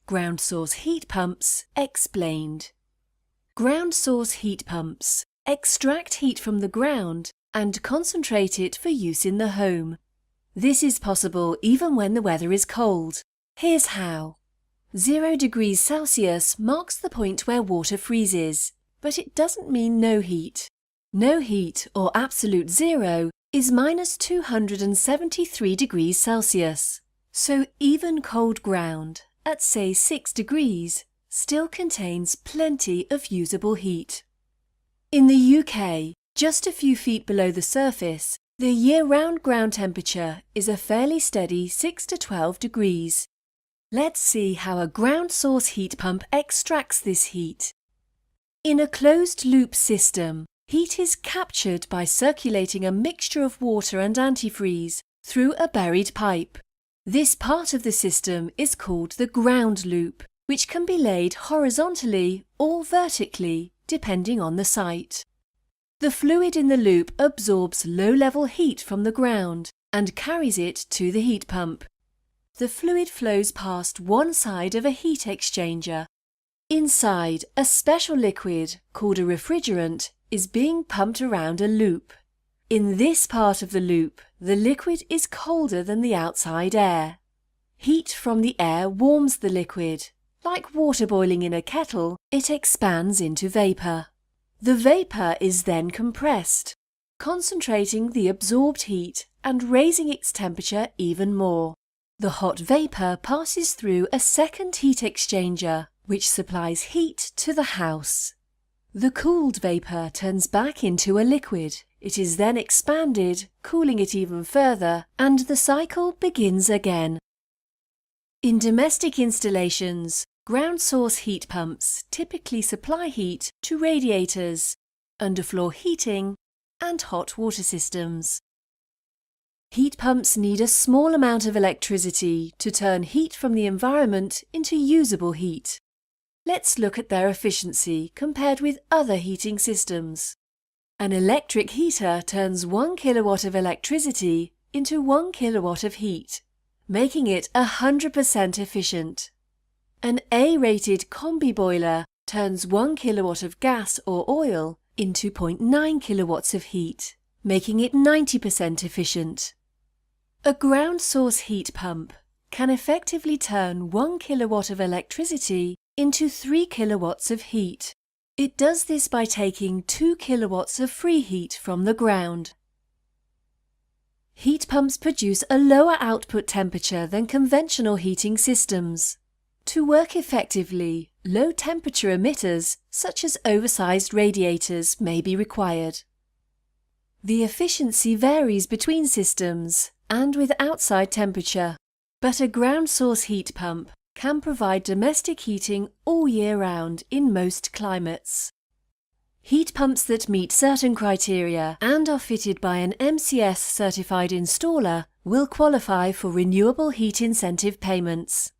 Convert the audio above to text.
Ground source heat pumps explained. Ground source heat pumps extract heat from the ground and concentrate it for use in the home. This is possible even when the weather is cold. Here's how. 0 degrees Celsius marks the point where water freezes, but it doesn't mean no heat. No heat, or absolute zero, is minus 273 degrees Celsius. So even cold ground, at say 6 degrees, still contains plenty of usable heat. In the UK, just a few feet below the surface, the year-round ground temperature is a fairly steady 6 to 12 degrees. Let's see how a ground source heat pump extracts this heat. In a closed-loop system, heat is captured by circulating a mixture of water and antifreeze through a buried pipe. This part of the system is called the ground loop, which can be laid horizontally or vertically, depending on the site. The fluid in the loop absorbs low-level heat from the ground and carries it to the heat pump. The fluid flows past one side of a heat exchanger. Inside, a special liquid, called a refrigerant, is being pumped around a loop. In this part of the loop, the liquid is colder than the outside air. Heat from the air warms the liquid. Like water boiling in a kettle, it expands into vapour. The vapour is then compressed, concentrating the absorbed heat and raising its temperature even more. The hot vapour passes through a second heat exchanger, which supplies heat to the house. The cooled vapour turns back into a liquid. It is then expanded, cooling it even further, and the cycle begins again. In domestic installations, ground source heat pumps typically supply heat to radiators, underfloor heating, and hot water systems. Heat pumps need a small amount of electricity to turn heat from the environment into usable heat. Let's look at their efficiency compared with other heating systems. An electric heater turns 1 kilowatt of electricity into 1 kilowatt of heat, making it 100% efficient. An A-rated combi boiler turns 1 kilowatt of gas or oil into 0.9 kilowatts of heat, making it 90% efficient. A ground source heat pump can effectively turn 1 kilowatt of electricity into 3 kilowatts of heat. It does this by taking 2 kilowatts of free heat from the ground. Heat pumps produce a lower output temperature than conventional heating systems. To work effectively, low-temperature emitters, such as oversized radiators, may be required. The efficiency varies between systems and with outside temperature, but a ground source heat pump can provide domestic heating all year round in most climates. Heat pumps that meet certain criteria and are fitted by an MCS certified installer will qualify for renewable heat incentive payments.